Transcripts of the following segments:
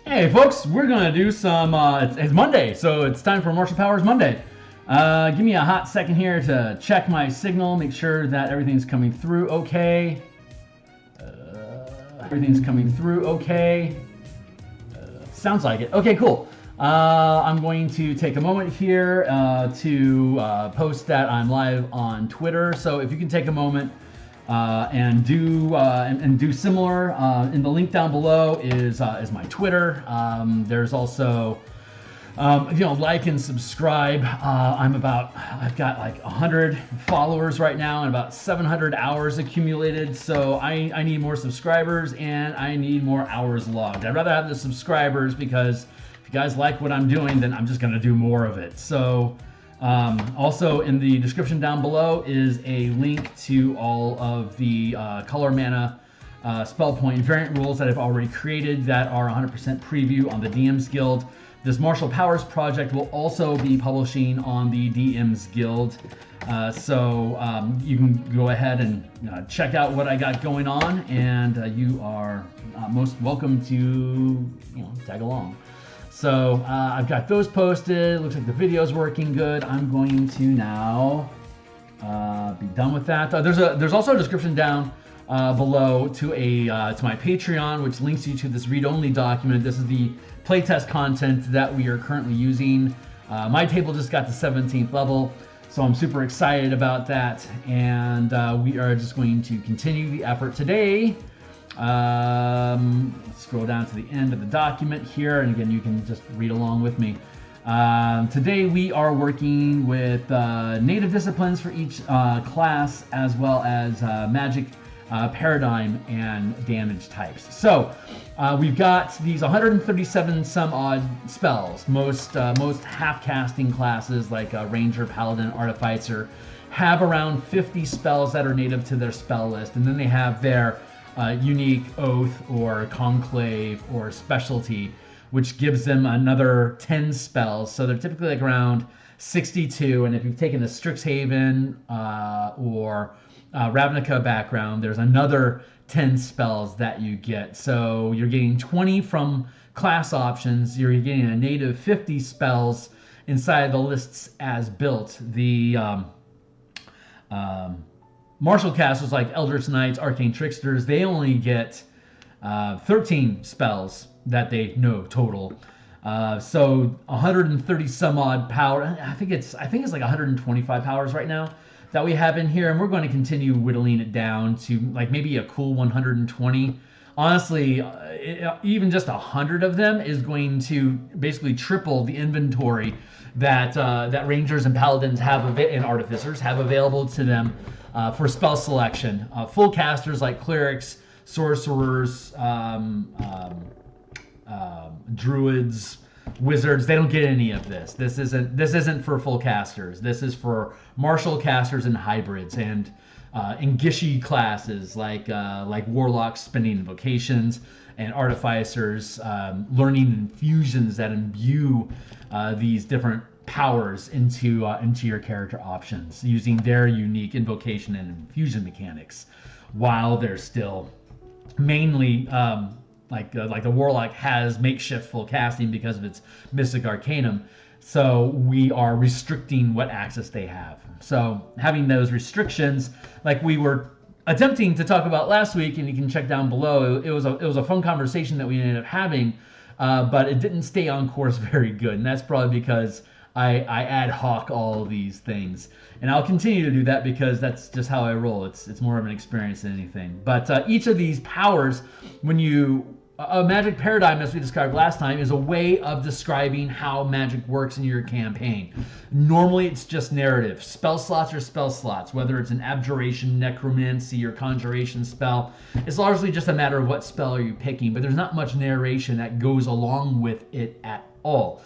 Hey folks, we're gonna do some, it's Monday, so it's time for Martial Powers Monday. Give me a hot second here to check my signal, make sure that everything's coming through okay. Everything's coming through okay. Sounds like it. Okay, cool. I'm going to take a moment here to post that I'm live on Twitter, so if you can take a moment and do similar. In the link down below is my Twitter. There's also like and subscribe. I've got like 100 followers right now and about 700 hours accumulated. So I need more subscribers and I need more hours logged. I'd rather have the subscribers because if you guys like what I'm doing, then I'm just gonna do more of it. So. Also in the description down below is a link to all of the color mana spell point variant rules that I've already created that are 100% preview on the DMsGuild. This Martial Powers project will also be publishing on the DMsGuild. So you can go ahead and check out what I got going on, and you are most welcome to tag along. So I've got those posted. Looks like the video's working good. I'm going to now be done with that. There's also a description down below to my Patreon, which links you to this read-only document. This is the playtest content that we are currently using. My table just got to 17th level, so I'm super excited about that. And we are just going to continue the effort today. Scroll down to the end of the document here, and again you can just read along with me. Today we are working with native disciplines for each class, as well as magic paradigm and damage types. So we've got these 137 some odd spells. Most half casting classes like Ranger, Paladin, Artificer have around 50 spells that are native to their spell list, and then they have their unique oath or conclave or specialty, which gives them another 10 spells. So they're typically like around 62. And if you've taken a Strixhaven or Ravnica background, there's another 10 spells that you get. So you're getting 20 from class options. You're getting a native 50 spells inside the lists as built. The martial casters like Eldritch Knights, Arcane Tricksters, they only get 13 spells that they know total. So 130 some odd power. I think it's like 125 powers right now that we have in here, and we're going to continue whittling it down to like maybe a cool 120. Honestly, even just 100 of them is going to basically triple the inventory that Rangers and Paladins have and Artificers have available to them. For spell selection, full casters like clerics, sorcerers, druids, wizards, they don't get any of this. This isn't for full casters. This is for martial casters and hybrids and Gishy classes like warlocks spinning invocations and artificers learning infusions that imbue these different powers into your character options using their unique invocation and infusion mechanics, while they're still mainly like the warlock has makeshift full casting because of its mystic arcanum. So we are restricting what access they have. So having those restrictions, like we were attempting to talk about last week, and you can check down below, it was a fun conversation that we ended up having, but it didn't stay on course very good, and that's probably because I ad hoc all of these things, and I'll continue to do that because that's just how I roll. It's more of an experience than anything. But each of these powers, a magic paradigm, as we described last time, is a way of describing how magic works in your campaign. Normally, it's just narrative. Spell slots are spell slots, whether it's an abjuration, necromancy, or conjuration spell. It's largely just a matter of what spell are you picking, but there's not much narration that goes along with it at all.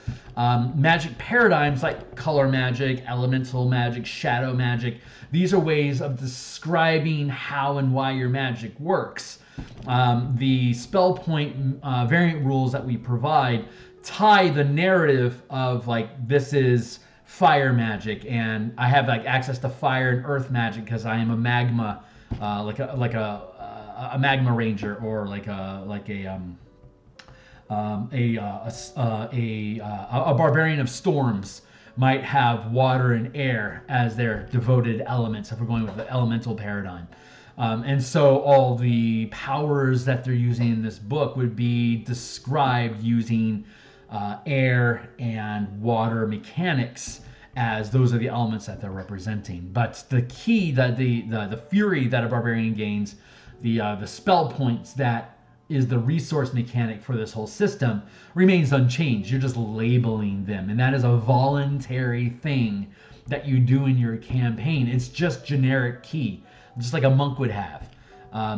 Magic paradigms like color magic, elemental magic, shadow magic, these are ways of describing how and why your magic works. The spell point variant rules that we provide tie the narrative of like, this is fire magic, and I have like access to fire and earth magic because I am a magma, like a magma ranger, or like a A barbarian of storms might have water and air as their devoted elements if we're going with the elemental paradigm. And so all the powers that they're using in this book would be described using air and water mechanics, as those are the elements that they're representing. But the key, that the fury that a barbarian gains, the spell points that is the resource mechanic for this whole system, remains unchanged. You're just labeling them, and that is a voluntary thing that you do in your campaign. It's just generic key, just like a monk would have,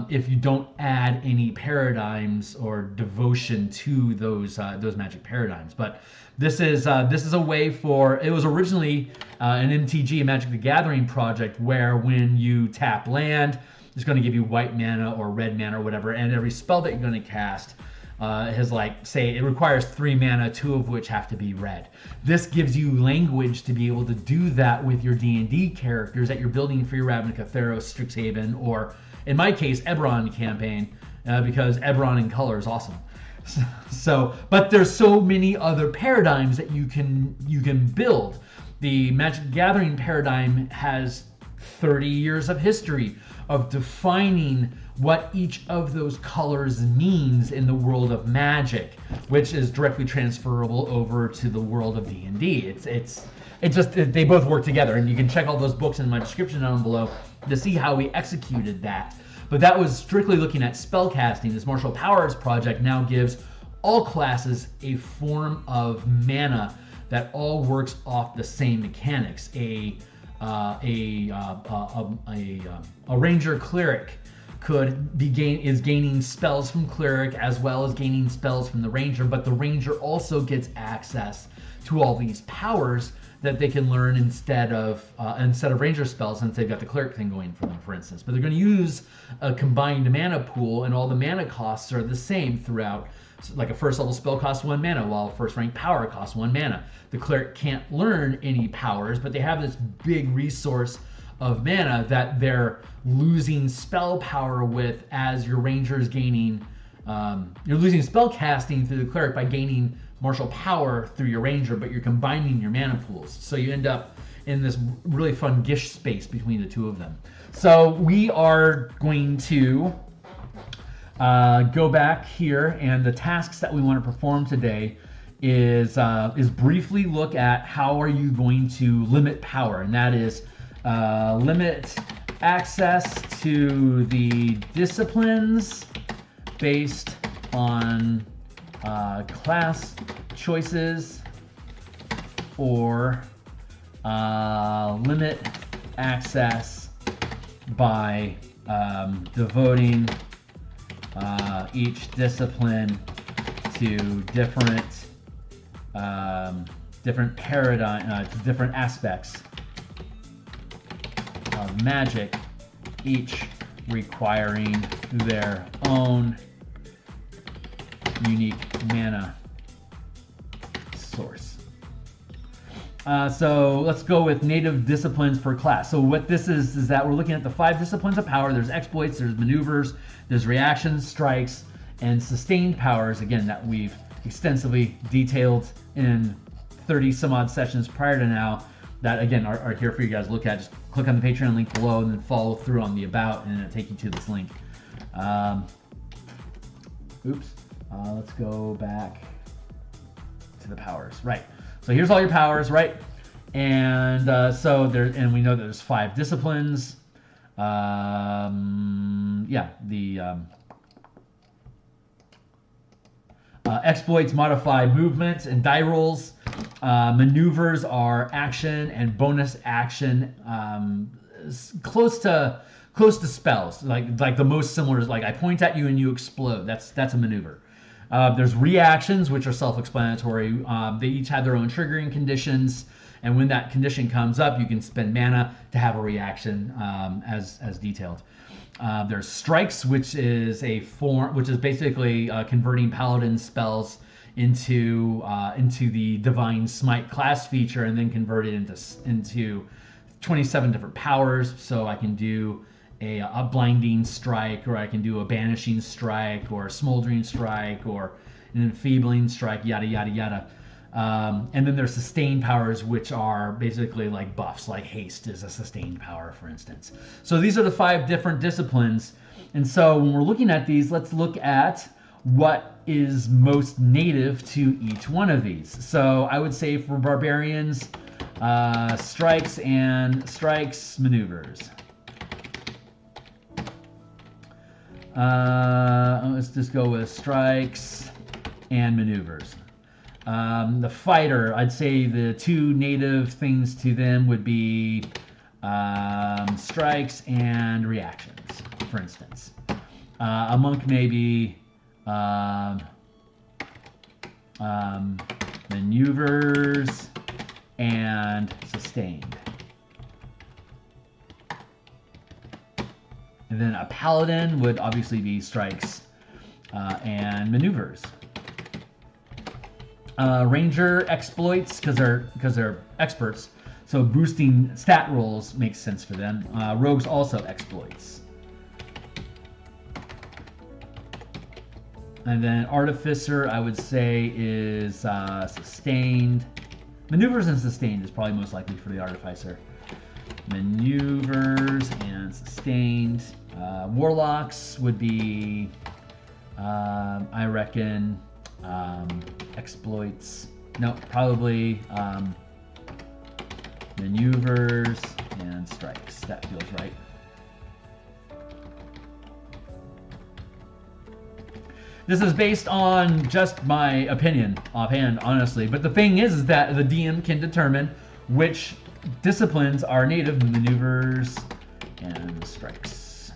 if you don't add any paradigms or devotion to those magic paradigms. But this is a way for, it was originally an MTG, a Magic the Gathering project, where when you tap land, it's going to give you white mana or red mana or whatever, and every spell that you're going to cast has, like, say it requires 3 mana, 2 of which have to be red. This gives you language to be able to do that with your D&D characters that you're building for your Ravnica, Theros, Strixhaven, or in my case, Eberron campaign, because Eberron in color is awesome. So, but there's so many other paradigms that you can build. The Magic the Gathering paradigm has 30 years of history of defining what each of those colors means in the world of Magic, which is directly transferable over to the world of D&D. They both work together, and you can check all those books in my description down below to see how we executed that. But that was strictly looking at spellcasting. This Martial Powers project now gives all classes a form of mana that all works off the same mechanics. A ranger cleric is gaining spells from cleric as well as gaining spells from the ranger, but the ranger also gets access to all these powers that they can learn instead of ranger spells, since they've got the cleric thing going for them, for instance. But they're going to use a combined mana pool, and all the mana costs are the same throughout. So, like, a first level spell costs 1 mana, while a first rank power costs 1 mana. The cleric can't learn any powers, but they have this big resource of mana that they're losing spell power with, as your ranger is gaining. You're losing spell casting through the cleric by gaining martial power through your ranger, but you're combining your mana pools. So you end up in this really fun gish space between the two of them. So we are going to go back here, and the tasks that we want to perform today is briefly look at how are you going to limit power, and that is limit access to the disciplines based on class choices, or limit access by devoting each discipline to different paradigm, different aspects of magic, each requiring their own unique mana source. So let's go with native disciplines per class. So what this is that we're looking at the 5 disciplines of power. There's exploits, there's maneuvers, there's reactions, strikes, and sustained powers, again, that we've extensively detailed in 30 some odd sessions prior to now, that again are here for you guys to look at. Just click on the Patreon link below and then follow through on the about, and it'll take you to this link. Let's go back to the powers. Right. So here's all your powers, right? And and we know that there's 5 disciplines. Exploits modify movement and die rolls. Maneuvers are action and bonus action, close to spells. Like the most similar is, like, I point at you and you explode. That's a maneuver. There's reactions, which are self-explanatory. They each have their own triggering conditions, and when that condition comes up, you can spend mana to have a reaction, as detailed. There's strikes, which is basically converting paladin spells into the divine smite class feature, and then convert it into 27 different powers. So I can do a blinding strike, or I can do a banishing strike, or a smoldering strike, or an enfeebling strike, yada yada yada. And then there's sustained powers, which are basically like buffs, like haste is a sustained power, for instance. So these are the 5 different disciplines. And so when we're looking at these, let's look at what is most native to each one of these. So I would say for barbarians, strikes and strikes, maneuvers. Let's just go with strikes and maneuvers. The fighter, I'd say the 2 native things to them would be strikes and reactions, for instance. A monk maybe maneuvers and sustained. And then a paladin would obviously be strikes and maneuvers. Ranger exploits, because they're experts, so boosting stat rolls makes sense for them. Rogues also exploits. And then artificer, I would say, is sustained. Maneuvers and sustained is probably most likely for the artificer. Maneuvers and sustained. Warlocks would be, I reckon, exploits. No, probably maneuvers and strikes. That feels right. This is based on just my opinion offhand, honestly. But the thing is that the DM can determine which disciplines are native: maneuvers and strikes.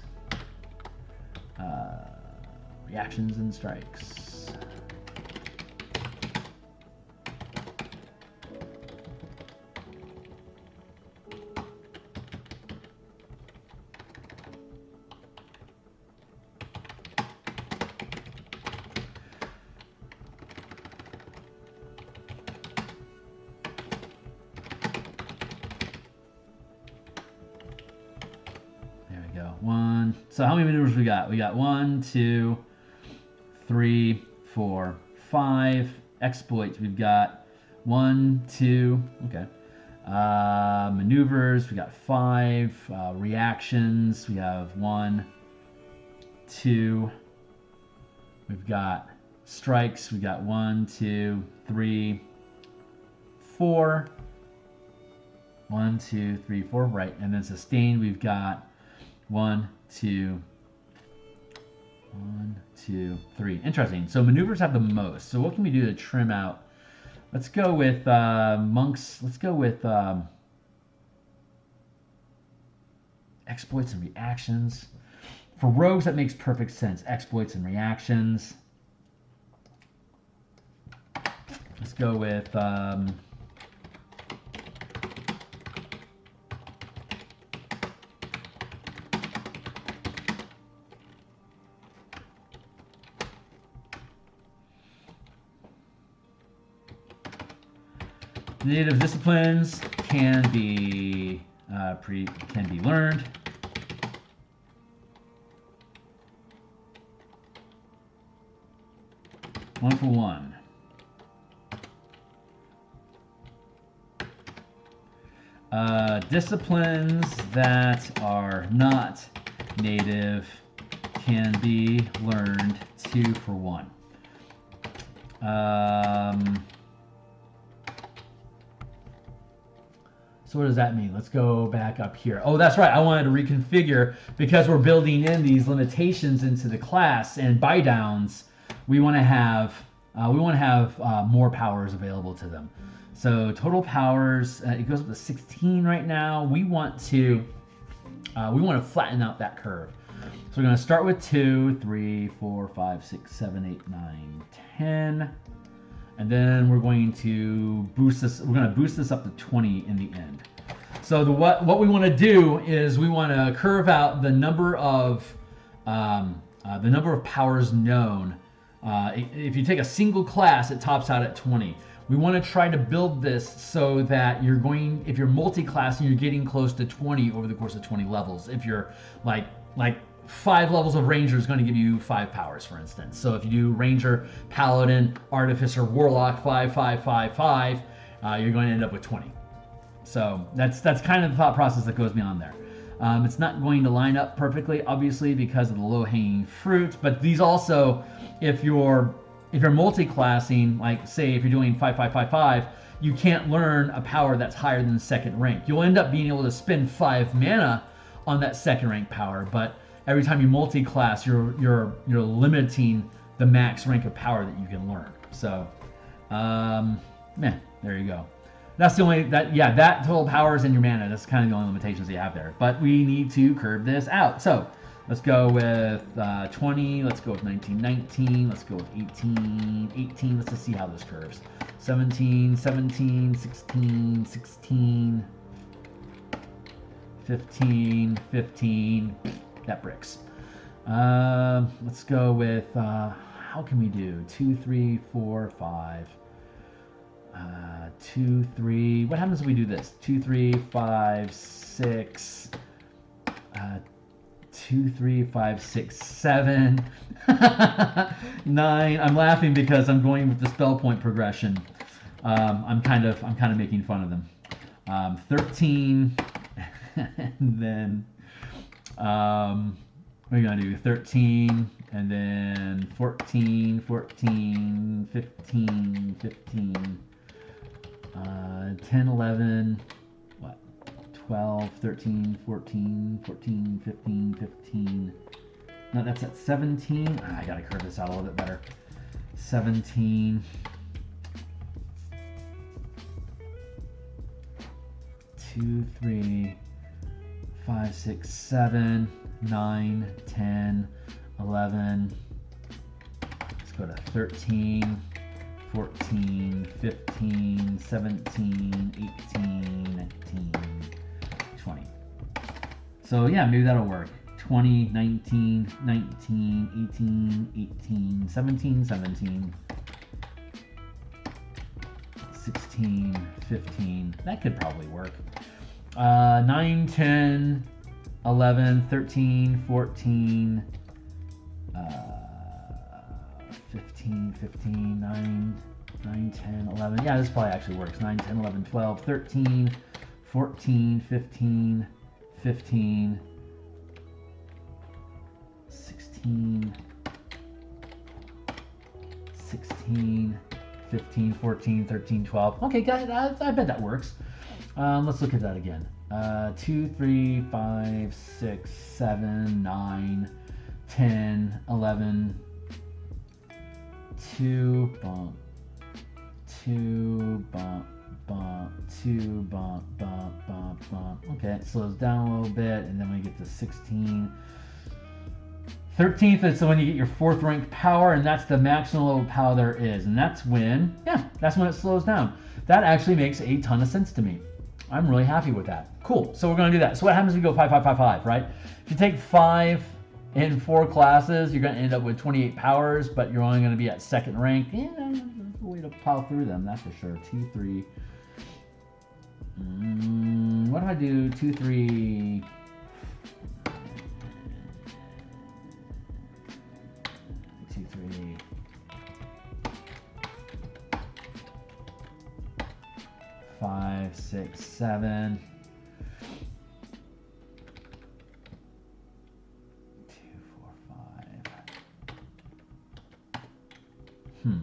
Reactions and strikes. There we go. 1. So how many maneuvers we got? We got 1, 2, 3, 4, 5. Exploits, we've got 1, 2. Okay. Maneuvers, we got 5. Reactions, we have 1, 2. We've got strikes, we got 1, 2, 3, 4. 1, 2, 3, 4. Right. And then sustained, we've got 1, 2, 1, 2, 3. Interesting. So maneuvers have the most. So what can we do to trim out? Let's go with monks. Let's go with exploits and reactions. For rogues, that makes perfect sense. Exploits and reactions. Let's go with native disciplines can be learned. One for one. Disciplines that are not native can be learned 2 for 1. So what does that mean? Let's go back up here. Oh, that's right. I wanted to reconfigure because we're building in these limitations into the class and buy downs. We want to have more powers available to them. So total powers, it goes up to 16 right now. We want to flatten out that curve. So we're going to start with 2, 3, 4, 5, 6, 7, 8, 9, 10. And then we're going to boost this. We're going to boost this up to 20 in the end. So what we want to do is we want to curve out the number of powers known. If you take a single class, it tops out at 20. We want to try to build this so that if you're multi-class and you're getting close to 20 over the course of 20 levels. If you're like 5 levels of Ranger is going to give you 5 powers, for instance. So if you do Ranger, Paladin, Artificer, Warlock, 5, 5, 5, 5, you're going to end up with 20. So that's kind of the thought process that goes beyond there. It's not going to line up perfectly, obviously, because of the low-hanging fruit. But these also, if you're multi-classing, like say if you're doing 5, 5, 5, 5, you can't learn a power that's higher than the second rank. You'll end up being able to spend 5 mana on that second rank power, but every time you multi-class, you're limiting the max rank of power that you can learn. So, there you go. That's the only that total power is in your mana. That's kind of the only limitations you have there. But we need to curve this out. So let's go with 20. Let's go with 19, 19. Let's go with 18, 18. Let's just see how this curves. 17, 17, 16, 16, 15, 15. That bricks. Let's go with how can we do 2, 3, 4, 5. 2, 3. What happens if we do this? 2, 3, 5, 6. 2, 3, 5, 6, 7. 9. I'm laughing because I'm going with the spell point progression. I'm kind of making fun of them. 13. And then we're gonna do 13, and then 14, 14, 15, 15. 10, 11, what? 12, 13, 14, 14, 15, 15. No, that's at 17. I gotta curve this out a little bit better. 17. 2, 3, 5, 6, 7, 9, 10, 11. Let's go to 13. 14, 15, 17, 18, 19, 20. So yeah, maybe that'll work. 20, 19, 19, 18, 18, 17, 17, 16, 15. That could probably work. 9, 10, 11, 13, 14, 15, 15, 9, 10, 11. Yeah, this probably actually works. 9, 10, 11, 12, 13, 14, 15, 15, 16, 16, 15, 14, 13, 12. Okay, guys, I bet that works. Let's look at that again. 2, 3, 5, 6, 7, 9, 10, 11, 2, bump, 2, bump, bump, 2, bump, bump, bump, bump. Okay, it slows down a little bit, and then we get to 16. 13th is when you get your 4th rank power, and that's the maximum level power there is. And that's when it slows down. That actually makes a ton of sense to me. I'm really happy with that. Cool, so we're gonna do that. So what happens if you go 5, 5, 5, 5, right? If you take 5 in 4 classes, you're gonna end up with 28 powers, but you're only gonna be at 2nd rank. Yeah, there's a way to plow through them, that's for sure. 2, 3. What if I do 2, 3? 2, 3. 5, 6, 7. 2, 4, 5.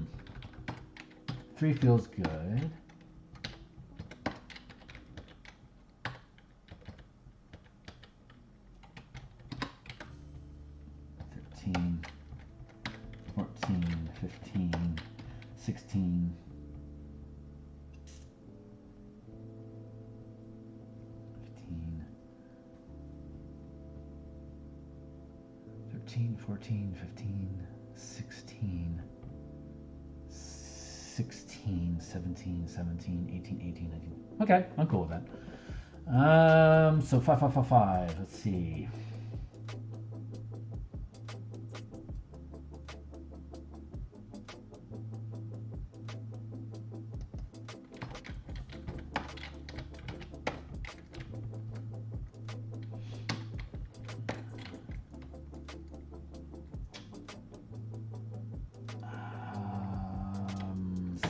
3 feels good. 13, 14, 15, 16. 13, 14, 15, 16, 16, 17, 17, 18, 18, 19. Okay, I'm cool with that. So 5, 5, 5, 5. Let's see.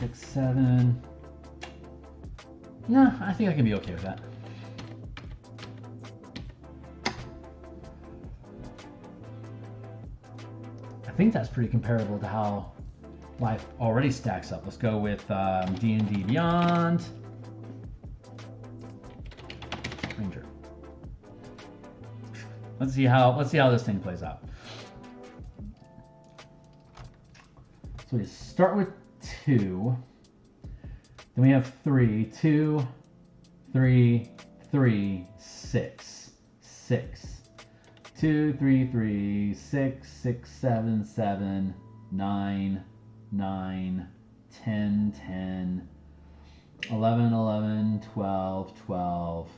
6, 7. No, I think I can be okay with that. I think that's pretty comparable to how life already stacks up. Let's go with D&D Beyond. Ranger. Let's see how this thing plays out. So we start with 2. Then we have 3, 2, 3, 3, 6, 6. 2, 3, 3, 6, 6, 7, 7, 9, 9, 10, 10, 11, 11, 12, 12,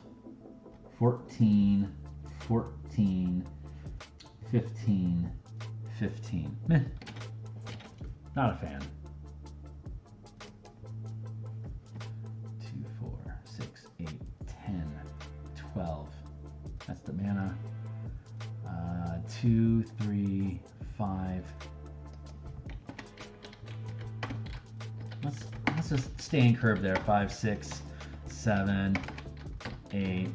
14, 14, 15, 15. Meh. Not a fan. 2, 4, 6, 8, 10, 12. That's the mana. 2, 3, 5. Let's just stay in curve there. 5, 6, 7, 8,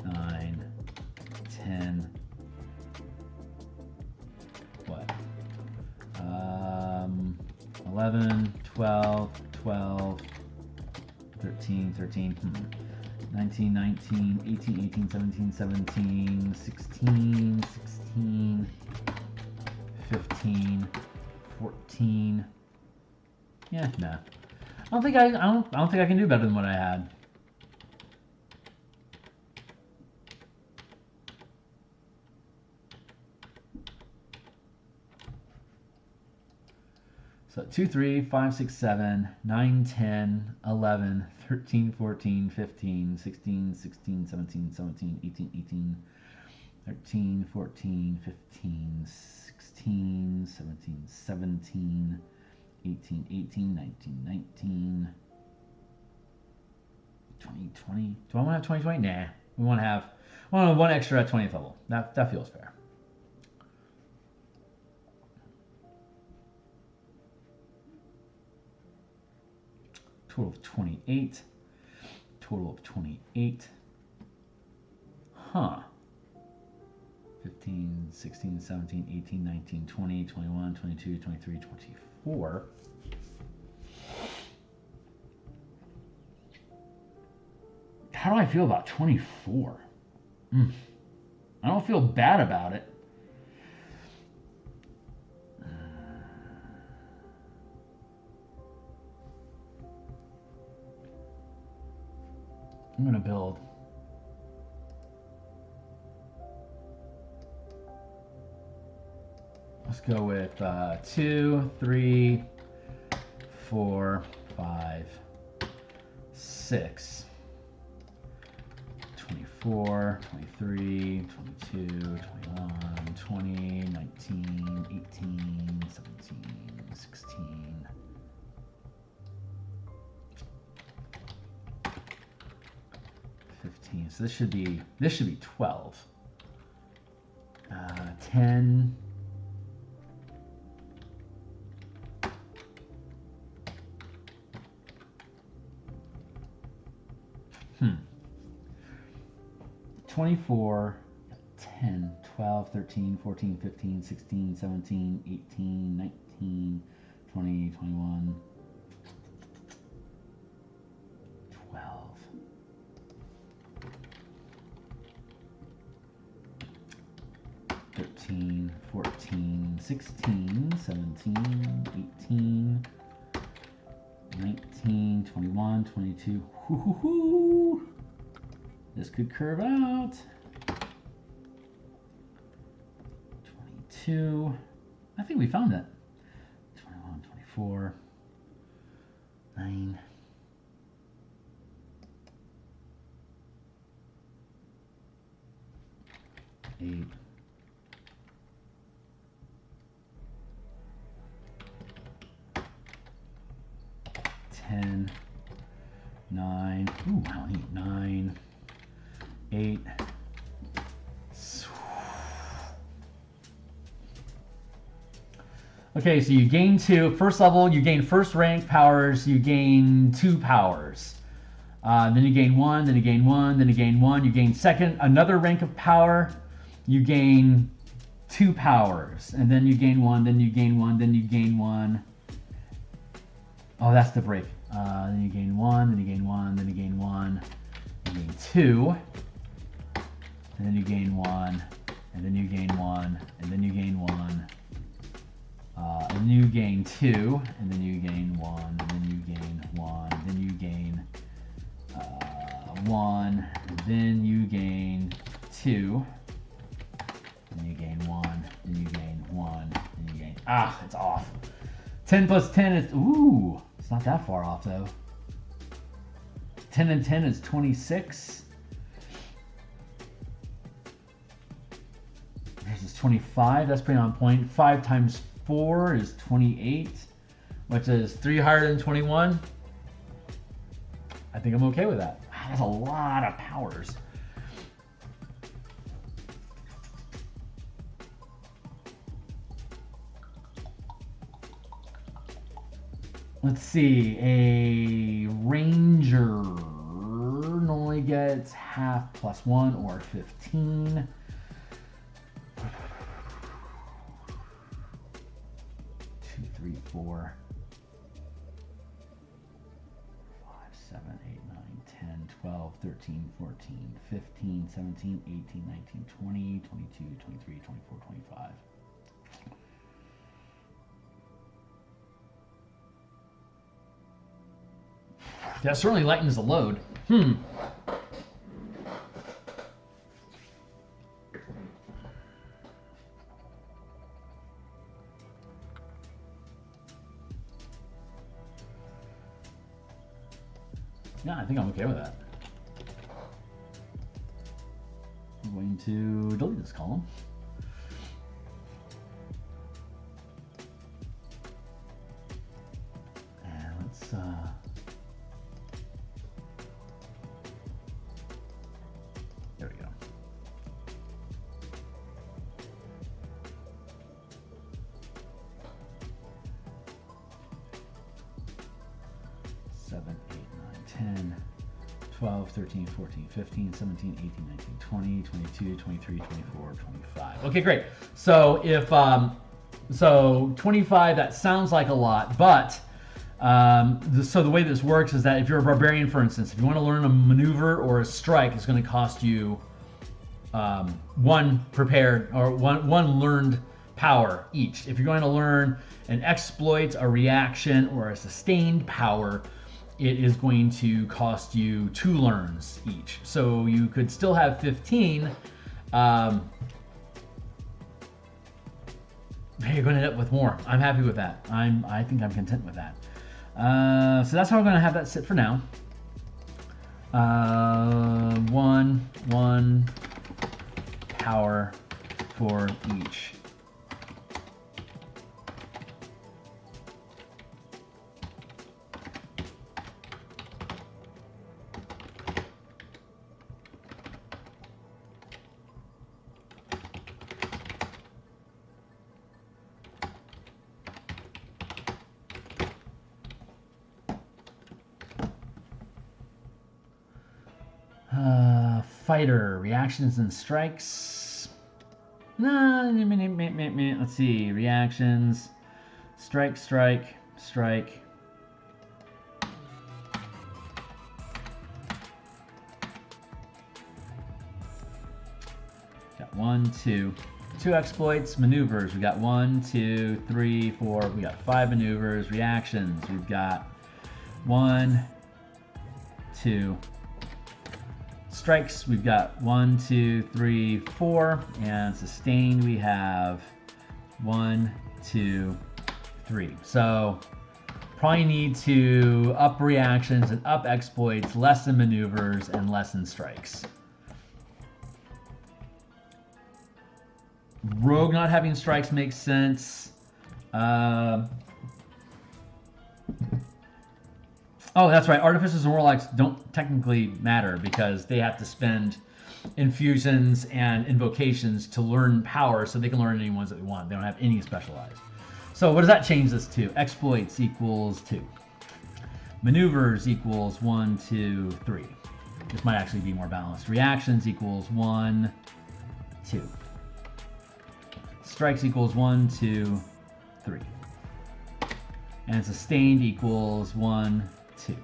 9, 10. What? 11, 12, 12, 13, 13. 19, 19, 18, 18, 17, 17, 16, 16, 15, 14. Yeah, nah. I don't think I can do better than what I had. So 2, 3, 5, 6, 7, 9, 10, 11, 13, 14, 15, 16, 16, 17, 17, 18, 18, 13, 14, 15, 16, 17, 17, 18, 18, 19, 19, 20, 20. Do I want to have 20, 20? Nah. We want to have one extra at 20th level. That feels fair. Total of 28. Total of 28. Huh. 15, 16, 17, 18, 19, 20, 21, 22, 23, 24. How do I feel about 24? I don't feel bad about it. I'm gonna build. Let's go with 2, 3, 4, 5, 6, 24, 23, 22, 21, 20, 19, 18, 17, 16. So this should be 12. 10. Hmm. 24, 10, 12, 13, 14, 15, 16, 17, 18, 19, 20, 21, 12. 13, 14, 16, 17, 18, 19, 21, 22. Hoo-hoo-hoo. This could curve out. 22. I think we found it. 21, 24, 9. 8. 10, 9. Ooh, I don't need 9, 8. Okay, so you gain 2. First level, you gain first rank powers, you gain 2 powers. Then you gain 1, then you gain 1, then you gain 1. You gain second, another rank of power, you gain 2 powers. And then you gain 1, then you gain 1, then you gain 1. Oh, that's the break. Then you gain 1, then you gain 1, then you gain 1, you gain 2. And then you gain 1, and then you gain 1, and then you gain 1. And then you gain 2, and then you gain 1, and then you gain 1, then you gain 1, and then you gain 2, and you gain 1, and you gain 1, and you gain, it's off. 10 plus 10 is, ooh, it's not that far off though. 10 and 10 is 26. This is 25, that's pretty on point. 5 times 4 is 28, which is 3 higher than 21. I think I'm okay with that. Wow, that's a lot of powers. Let's see, a ranger normally gets half plus 1 or 15. 3, 4, 5, 7, 8, 9, 10, 12, 13, 14, 15, 17, 18, 19, 20, 22, 23, 24, 25. That certainly lightens the load. Yeah, I think I'm okay with that. I'm going to delete this column. And let's there we go. Seven, 8, 9, 10, 12, 13, 14, 15, 17, 18, 19, 20, 22, 23, 24, 25. Okay, great. So if so 25, that sounds like a lot, but so the way this works is that if you're a barbarian, for instance, if you want to learn a maneuver or a strike, it's going to cost you 1 prepared or one learned power each. If you're going to learn an exploit, a reaction, or a sustained power, it is going to cost you 2 learns each. So you could still have 15. You're going to end up with more. I'm happy with that. I think I'm content with that. So that's how we're going to have that sit for now. 1 power for each. Fighter, reactions and strikes. Let's see, reactions, strike, strike, strike. Got 1, 2. 2 exploits, maneuvers. We got 1, 2, 3, 4. We got 5 maneuvers, reactions. We've got 1, 2. Strikes, we've got 1, 2, 3, 4, and sustained we have 1, 2, 3. So probably need to up reactions and up exploits, lessen maneuvers, and lessen strikes. Rogue not having strikes makes sense. Oh, that's right. Artificers and Warlocks don't technically matter because they have to spend infusions and invocations to learn power, so they can learn any ones that they want. They don't have any specialized. So what does that change this to? Exploits equals 2. Maneuvers equals 1, 2, 3. This might actually be more balanced. Reactions equals 1, 2. Strikes equals 1, 2, 3. And sustained equals 1, 2.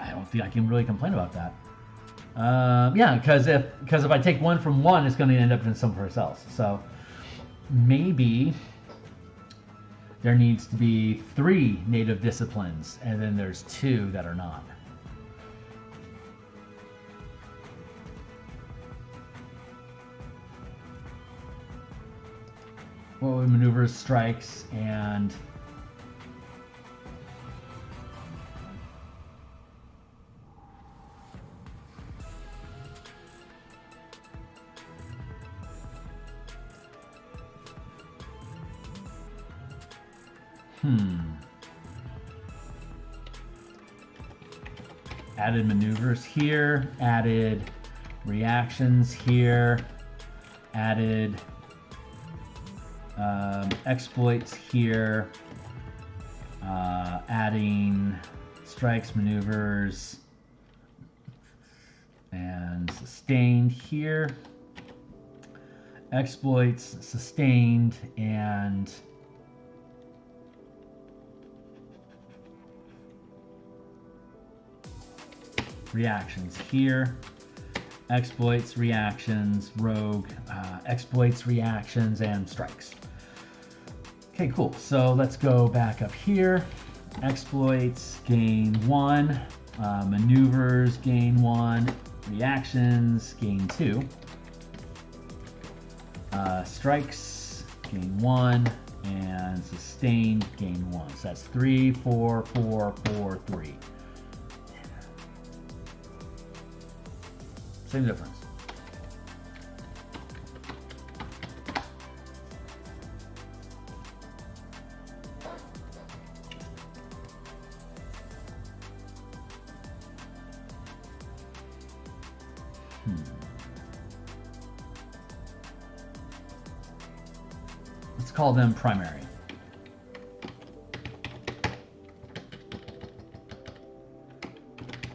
I don't think I can really complain about that. Yeah, because if I take 1 from 1, it's going to end up in someplace else. So maybe there needs to be 3 native disciplines, and then there's 2 that are not. What would maneuvers, strikes, and added maneuvers here, added reactions here, added exploits here, adding strikes, maneuvers, and sustained here, exploits, sustained, and reactions here, exploits, reactions, rogue, exploits, reactions, and strikes. Okay, cool. So let's go back up here. Exploits, gain 1. Maneuvers, gain 1. Reactions, gain 2. Strikes, gain 1. And sustained, gain 1. So that's 3, 4, 4, 4, 3. Same difference. Let's call them primary.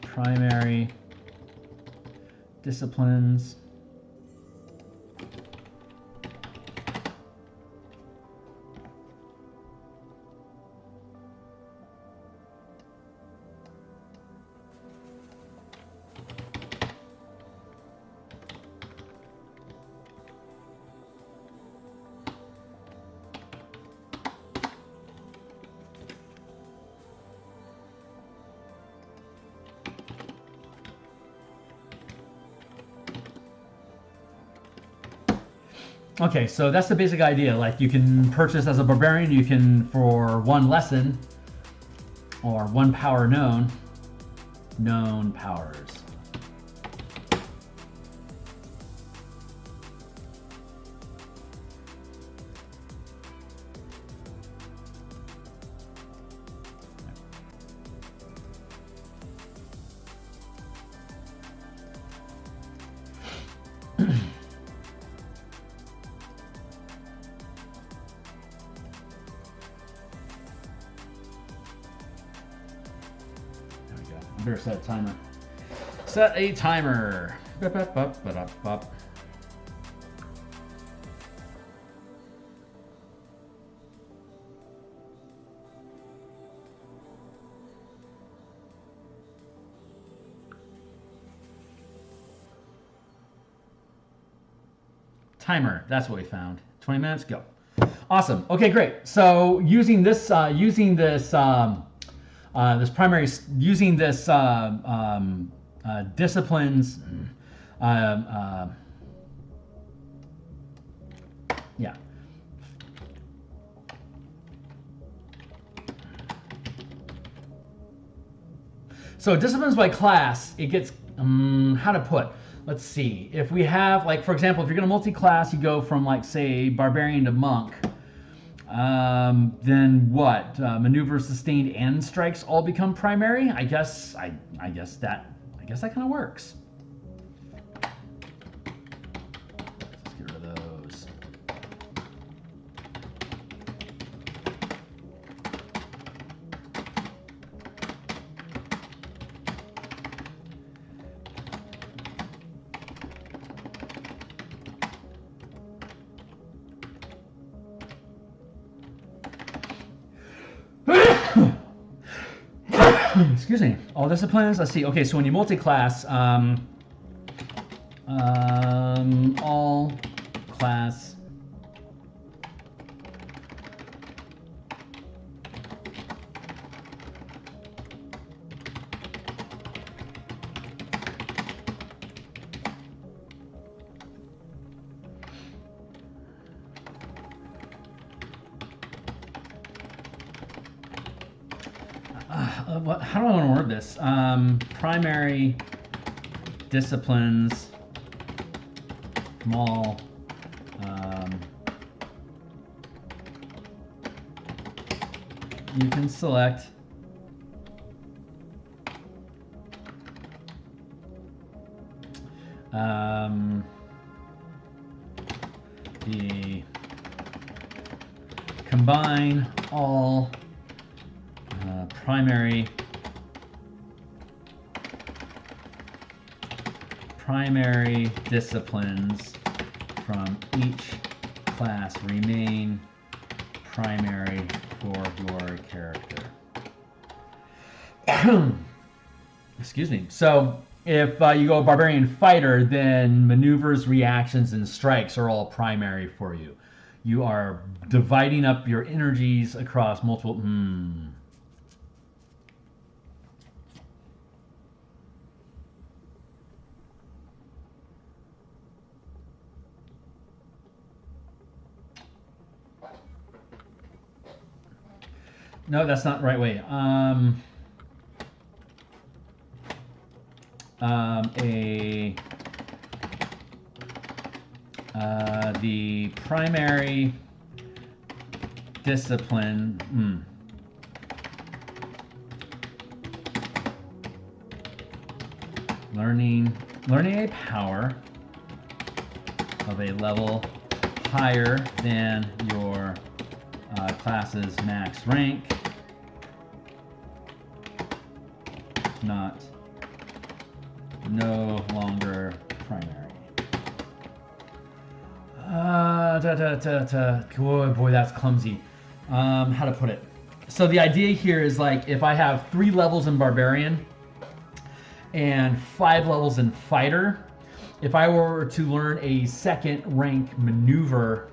Primary disciplines. Okay, so that's the basic idea. Like, you can purchase as a barbarian, you can, for 1 lesson or 1 power known powers. Better set a timer. Set a timer. Timer. That's what we found. 20 minutes. Go. Awesome. Okay, great. So using this primary, using this disciplines, yeah. So disciplines by class, it gets, how to put, let's see. If we have, like, for example, if you're going to multi-class, you go from, like, say, barbarian to monk. Then what? Maneuver, sustained, and strikes all become primary. I guess that kind of works. excuse me, all disciplines. Let's see. Okay, so when you multi-class, all class how do I want to word this? Primary disciplines, small, you can select the combine all primary disciplines from each class remain primary for your character. Excuse me. So if you go barbarian fighter, then maneuvers, reactions, and strikes are all primary for you. You are dividing up your energies across multiple. No, that's not the right way. The primary discipline. Learning a power of a level higher than your class's max rank, no longer primary. Oh boy, that's clumsy. How to put it? So the idea here is like if I have 3 levels in barbarian and 5 levels in fighter, if I were to learn a second rank maneuver,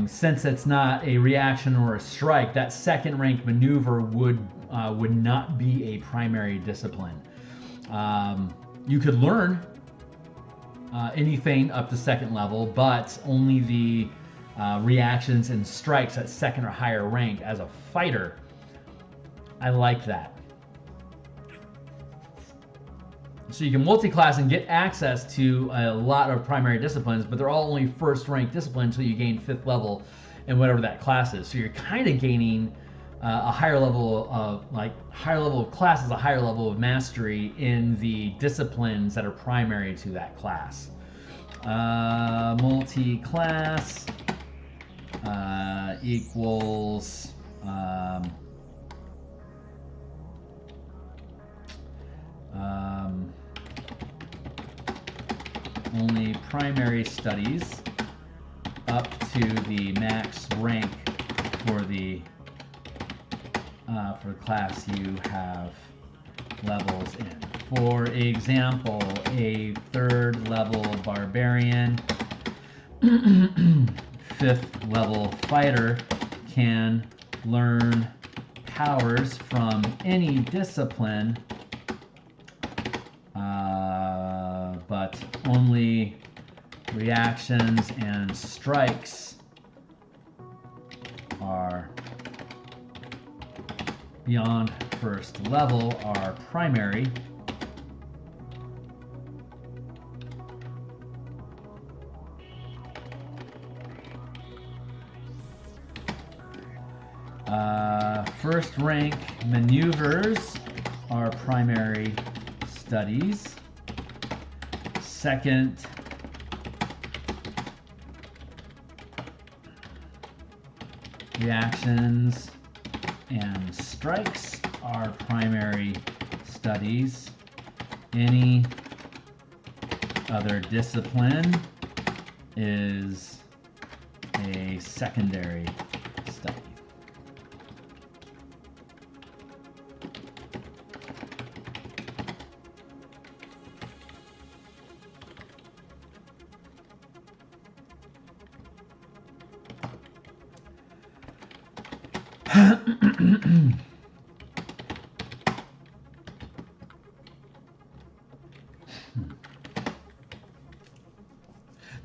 since it's not a reaction or a strike, that second rank maneuver would not be a primary discipline. You could learn anything up to second level, but only the reactions and strikes at second or higher rank. As a fighter, I like that. So you can multi-class and get access to a lot of primary disciplines, but they're all only first rank disciplines until you gain 5th level in whatever that class is. So you're kind of gaining a higher level of class is a higher level of mastery in the disciplines that are primary to that class. Multi-class equals only primary studies up to the max rank for the class you have levels in. For example, a 3rd level barbarian, 5th level fighter can learn powers from any discipline, but only reactions and strikes are beyond 1st level are primary. First rank maneuvers are primary studies. Second reactions and strikes are primary studies. Any other discipline is a secondary study.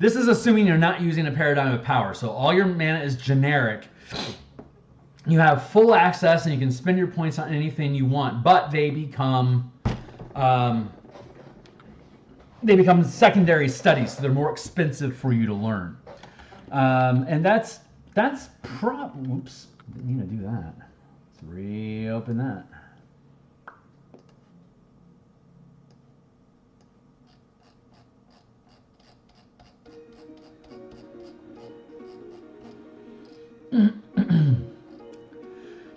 This is assuming you're not using a paradigm of power. So all your mana is generic. You have full access and you can spend your points on anything you want, but they become secondary studies, so they're more expensive for you to learn. And oops, didn't need to do that. Let's reopen that.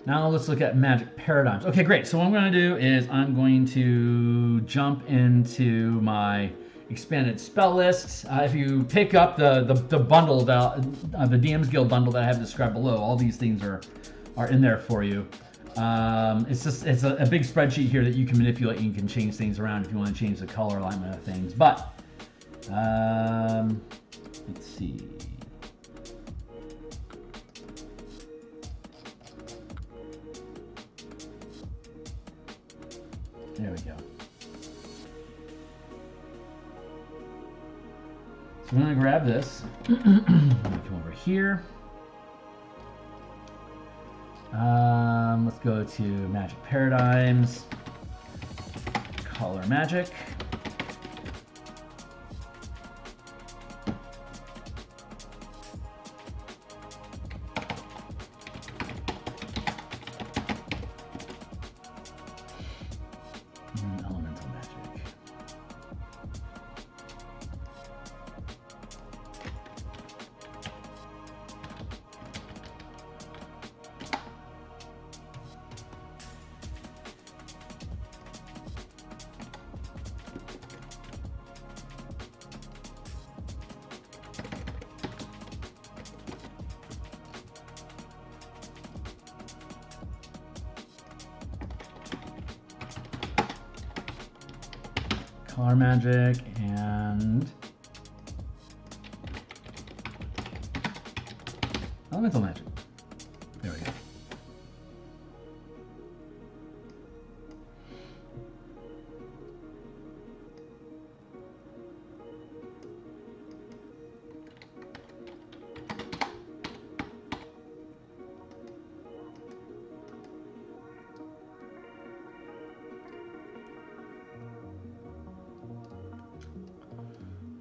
Now let's look at magic paradigms. Okay, great. So what I'm going to do is I'm going to jump into my expanded spell list. If you pick up the bundle, the DMsGuild bundle that I have described below, all these things are in there for you. It's a big spreadsheet here that you can manipulate and you can change things around if you want to change the color alignment of things. But let's see. There we go. So I'm going to grab this. Come over here. Let's go to Magic Paradigms. Color Magic. Elemental Magic. Color Magic and Elemental Magic. There we go.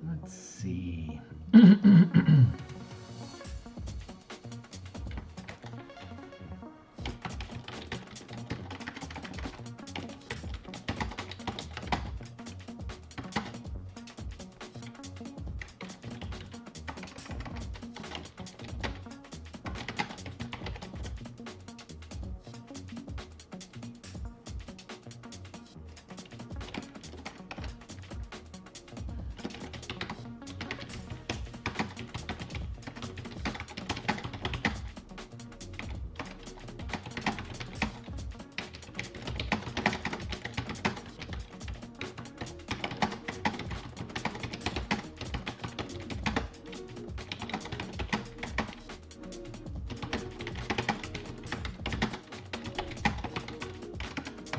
Let's see.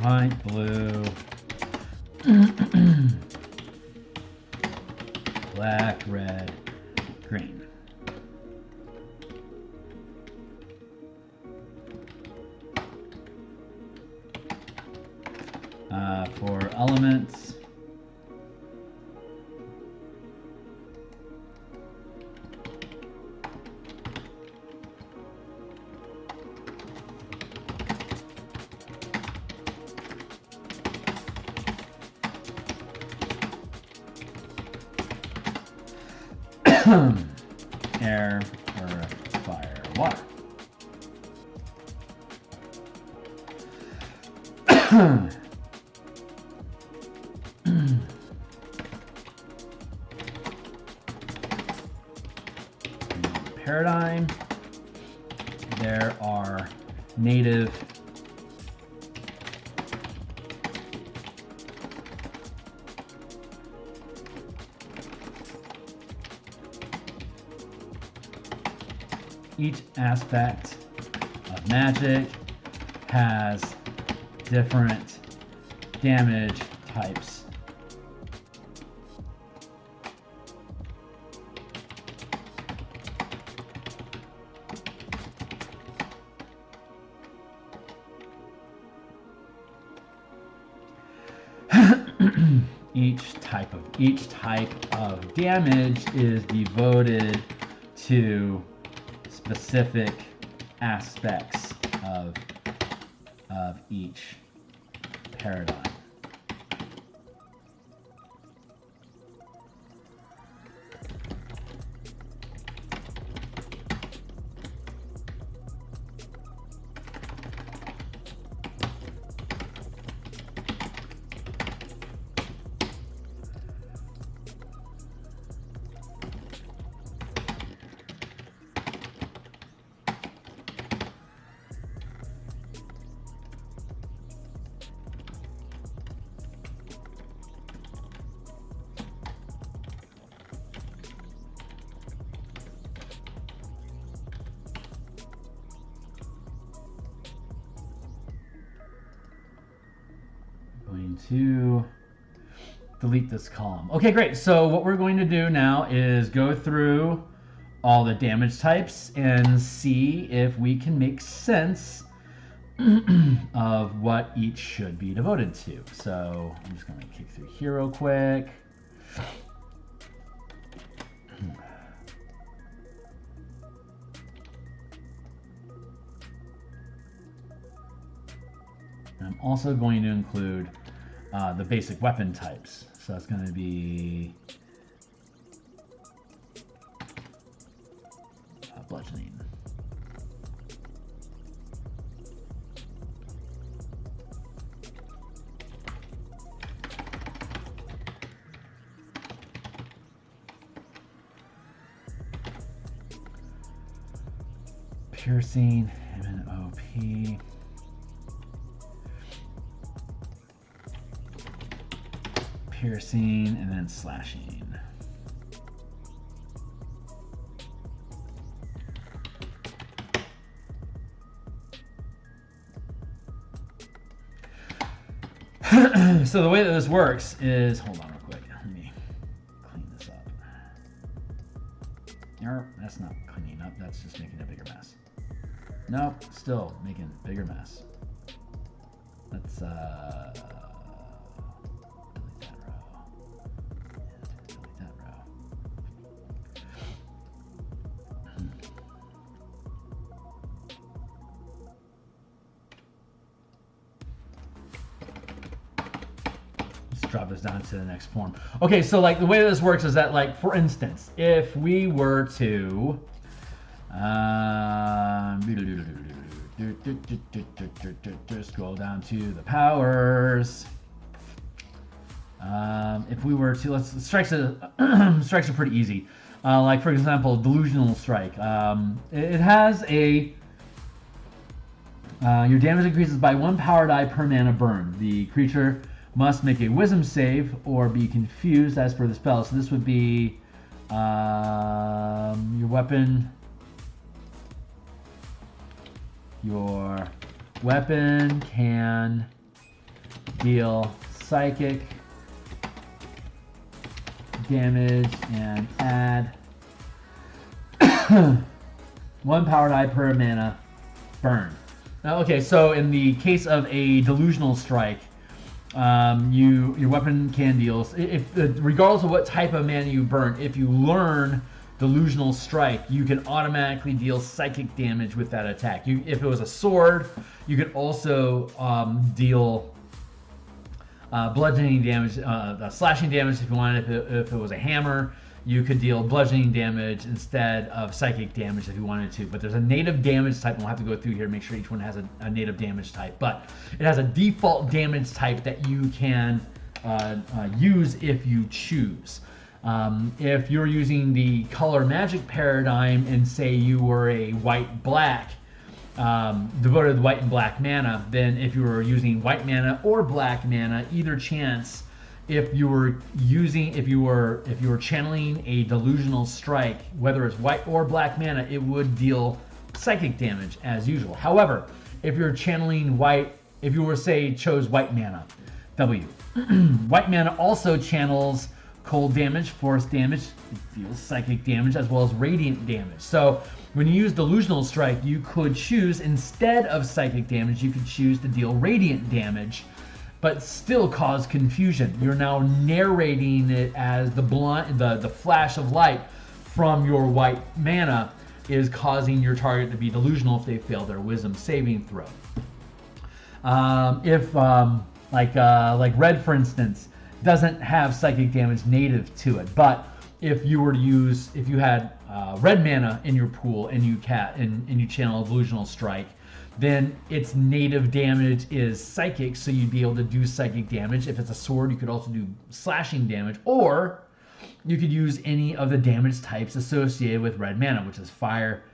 White, blue, black, red, green. For elements, air, earth, fire, water. Paradigm. There are native each aspect of magic has different damage types. Each type of damage is devoted to specific aspects of each paradigm. Going to delete this column. Okay, great. So what we're going to do now is go through all the damage types and see if we can make sense of what each should be devoted to. So I'm just going to kick through here real quick. And I'm also going to include the basic weapon types. So that's going to be bludgeoning. Piercing, and then OP. Piercing, and then slashing. So the way that this works is, hold on real quick, let me clean this up. Nope, that's not cleaning up, that's just making a bigger mess. Nope, still making a bigger mess. Let's delete that row. And delete that row. Let's drop this down to the next form. Okay, so like the way this works is that, like, for instance, if we were to scroll down to the powers. If we were to, strikes are pretty easy. Like, for example, delusional strike. It has a your damage increases by 1 power die per mana burn. The creature must make a wisdom save or be confused as per the spell. So this would be your weapon. Your weapon can deal psychic damage and add 1 power die per mana burn. Now, okay, so in the case of a delusional strike, your weapon can deal, regardless of what type of mana you burn, if you learn delusional strike, you can automatically deal psychic damage with that attack. If it was a sword, you could also deal bludgeoning damage, slashing damage if you wanted. If it was a hammer, you could deal bludgeoning damage instead of psychic damage if you wanted to. But there's a native damage type, and we'll have to go through here and make sure each one has a native damage type. But it has a default damage type that you can use if you choose. If you're using the color magic paradigm and say you were a white-black, devoted white and black mana, then if you were using white mana or black mana, either chance, if you were channeling a delusional strike, whether it's white or black mana, it would deal psychic damage as usual. However, if you're channeling white, if you were say chose white mana, W, white mana also channels cold damage, force damage, it deals psychic damage as well as radiant damage. So when you use delusional strike, you could choose, instead of psychic damage, you could choose to deal radiant damage, but still cause confusion. You're now narrating it as the flash of light from your white mana is causing your target to be delusional if they fail their wisdom saving throw. Like red, for instance, doesn't have psychic damage native to it, but if you had red mana in your pool and you channel a delusional strike, then its native damage is psychic, so you'd be able to do psychic damage. If it's a sword, you could also do slashing damage, or you could use any of the damage types associated with red mana, which is fire,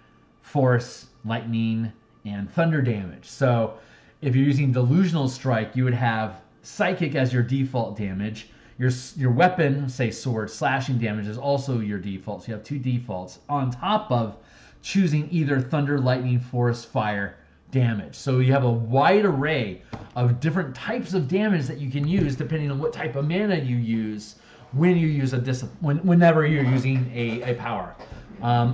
force, lightning, and thunder damage. So if you're using delusional strike, you would have psychic as your default damage. Your weapon, say sword, slashing damage is also your default. So you have two defaults on top of choosing either thunder, lightning, force, fire damage. So you have a wide array of different types of damage that you can use depending on what type of mana you use when you use whenever you're using a power.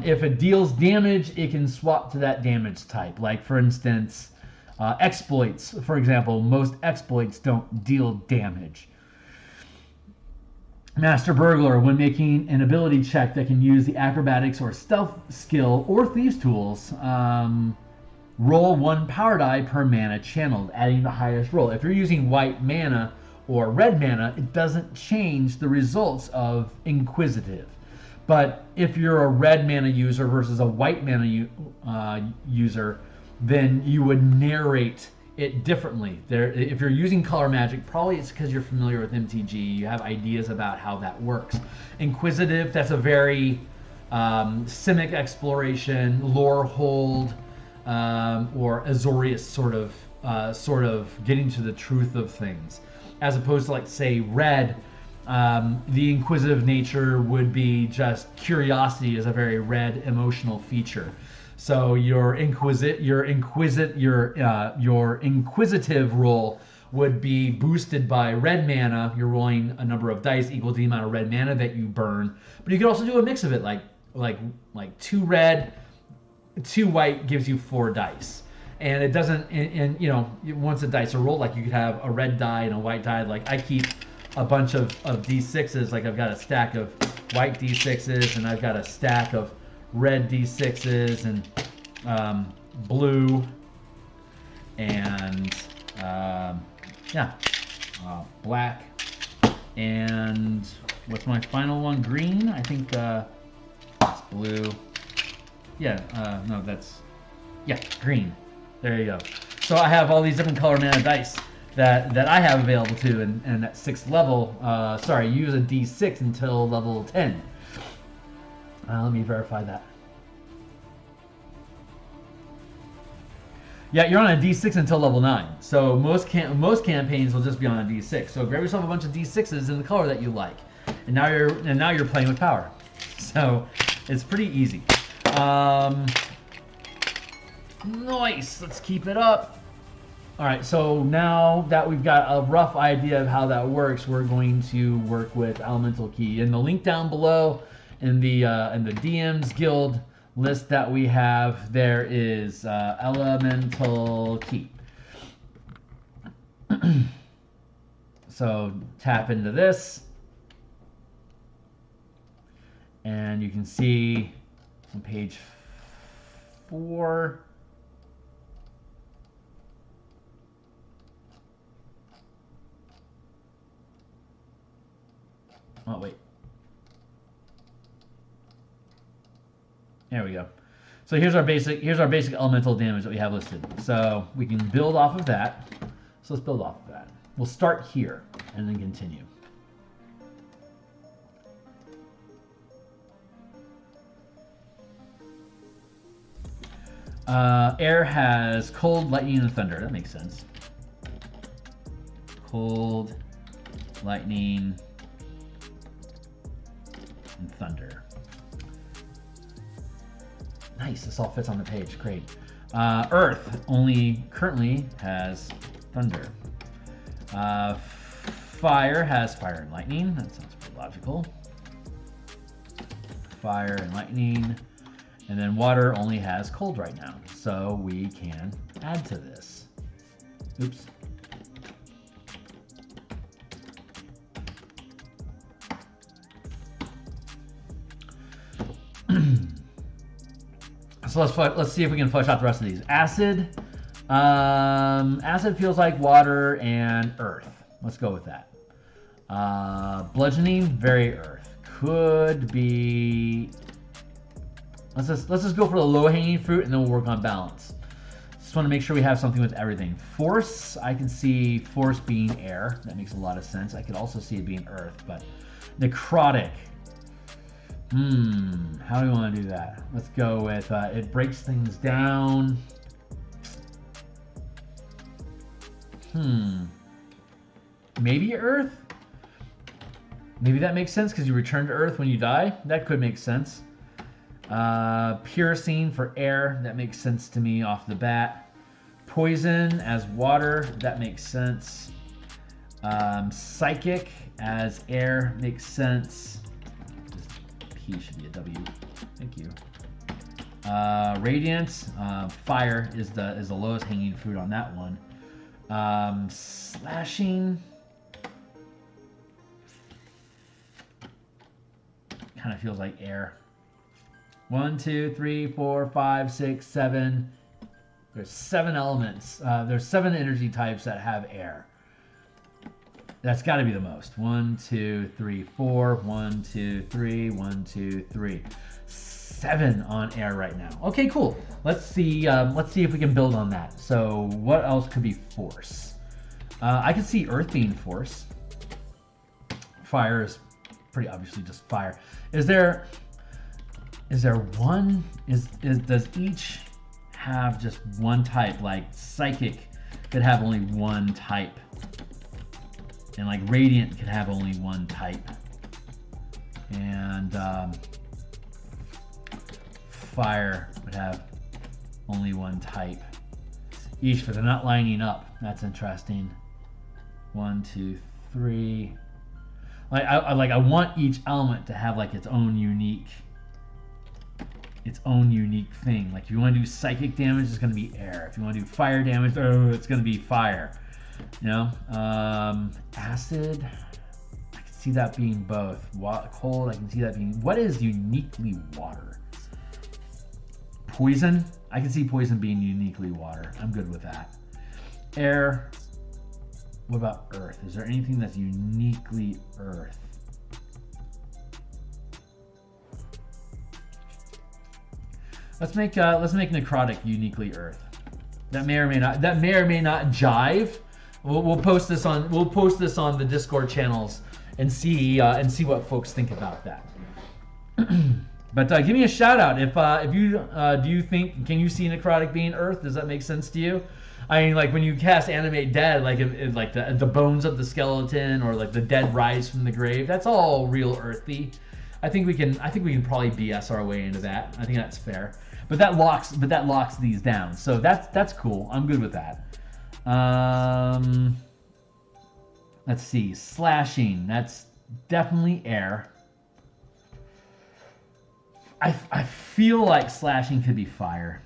If it deals damage, it can swap to that damage type. Like for instance, exploits, for example, most exploits don't deal damage. Master Burglar, when making an ability check that can use the acrobatics or stealth skill or thieves tools, roll 1 power die per mana channeled, adding the highest roll. If you're using white mana or red mana, it doesn't change the results of Inquisitive. But if you're a red mana user versus a white mana user, then you would narrate it differently. If you're using color magic, probably it's because you're familiar with MTG. You have ideas about how that works. Inquisitive, that's a very Simic exploration, lore hold, or Azorius sort of getting to the truth of things. As opposed to, like, say, red, the inquisitive nature would be just curiosity is a very red emotional feature. So your inquisitive roll would be boosted by red mana. You're rolling a number of dice equal to the amount of red mana that you burn. But you could also do a mix of it, like 2 red, 2 white gives you 4 dice. And it doesn't, and you know, once the dice are rolled, like you could have a red die and a white die. Like I keep a bunch of D6s, like I've got a stack of white D6s and I've got a stack of red D6s and blue and black, and what's my final one? Green. I think it's blue. Green. There you go. So I have all these different color mana dice that I have available to, and at 6th level, use a D6 until level 10. Let me verify that. Yeah, you're on a D6 until level 9. So most campaigns will just be on a D6. So grab yourself a bunch of D6s in the color that you like, and now you're playing with power. So it's pretty easy. Nice. Let's keep it up. All right. So now that we've got a rough idea of how that works, we're going to work with Elemental Key. In the link down below, in the DMsGuild list that we have, there is Elemental Key. So tap into this, and you can see on page 4. Oh, wait. There we go. So here's our basic elemental damage that we have listed. So we can build off of that. So let's build off of that. We'll start here and then continue. Air has cold, lightning, and thunder. That makes sense. Cold, lightning, and thunder. Nice, this all fits on the page, great. Earth only currently has thunder. Fire has fire and lightning, that sounds pretty logical. Fire and lightning. And then water only has cold right now, so we can add to this. Oops. So let's see if we can flesh out the rest of these. Acid. Acid feels like water and earth. Let's go with that. Bludgeoning, very earth. Could be. Let's just go for the low-hanging fruit, and then we'll work on balance. Just want to make sure we have something with everything. Force, I can see force being air. That makes a lot of sense. I could also see it being earth, but necrotic. How do we want to do that? Let's go with it breaks things down. Maybe earth? Maybe that makes sense because you return to earth when you die. That could make sense. Piercing for air. That makes sense to me off the bat. Poison as water. That makes sense. Psychic as air makes sense. P should be a W. Thank you. Radiance, fire is the lowest hanging fruit on that one. Slashing kind of feels like air. 1, 2, 3, 4, 5, 6, 7. There's 7 elements. There's 7 energy types that have air. That's got to be the most. 1, 2, 3, 4. 1, 2, 3. 1, 2, 3. 7 on air right now. Okay, cool. Let's see if we can build on that. So what else could be force? I could see earth being force. Fire is pretty obviously just fire. Is there one? Does each have just one type? Like psychic could have only one type. And like radiant could have only one type. And fire would have only one type. Each, but they're not lining up. That's interesting. 1, 2, 3. I want each element to have like its own unique thing. Like if you want to do psychic damage, it's going to be air. If you want to do fire damage, it's going to be fire. You know, acid. I can see that being both. Cold. I can see that being. What is uniquely water? Poison. I can see poison being uniquely water. I'm good with that. Air. What about earth? Is there anything that's uniquely earth? Let's make necrotic uniquely earth. That may or may not jive. We'll post this on the Discord channels and see what folks think about that. But give me a shout out if you do you think, can you see necrotic being earth? Does that make sense to you? I mean, like when you cast animate dead, like if like the bones of the skeleton or like the dead rise from the grave, that's all real earthy. I think we can probably BS our way into that. I think that's fair. But that locks these down. So that's cool. I'm good with that. Let's see. Slashing. That's definitely air. I feel like slashing could be fire.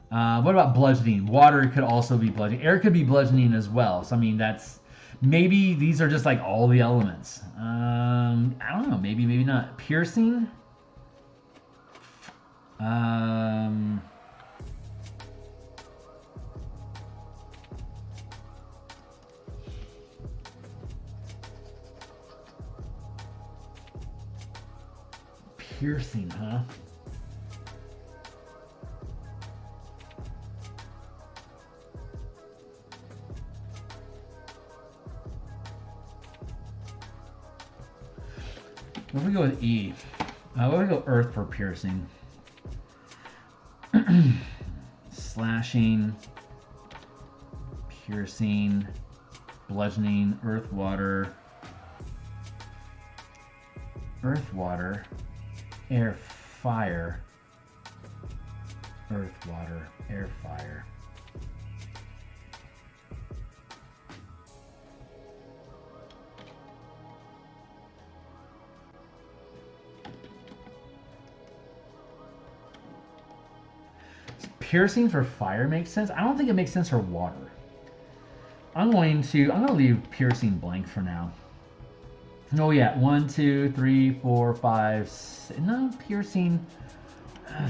What about bludgeoning? Water could also be bludgeoning. Air could be bludgeoning as well. So I mean, maybe these are just like all the elements. I don't know. Maybe not. Piercing. Piercing, huh? What if we go with E? What if we go earth for piercing? Slashing, piercing, bludgeoning, earth, water, air, fire. earth, water, air, fire. Piercing for fire makes sense. I don't think it makes sense for water. I'm gonna leave piercing blank for now. Oh yeah, 1, 2, 3, 4, 5, 6. No, piercing.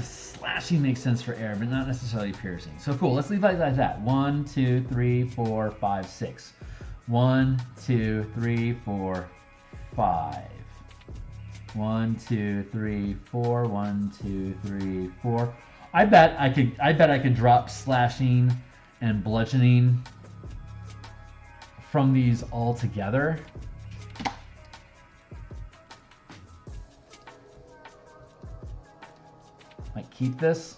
Slashing makes sense for air, but not necessarily piercing. So cool, let's leave it like that. 1, 2, 3, 4, 5, 6. 1, 2, 3, 4, 5. 1, 2, 3, 4. 1, 2, 3, 4. I bet I could drop slashing and bludgeoning from these all together. Might keep this.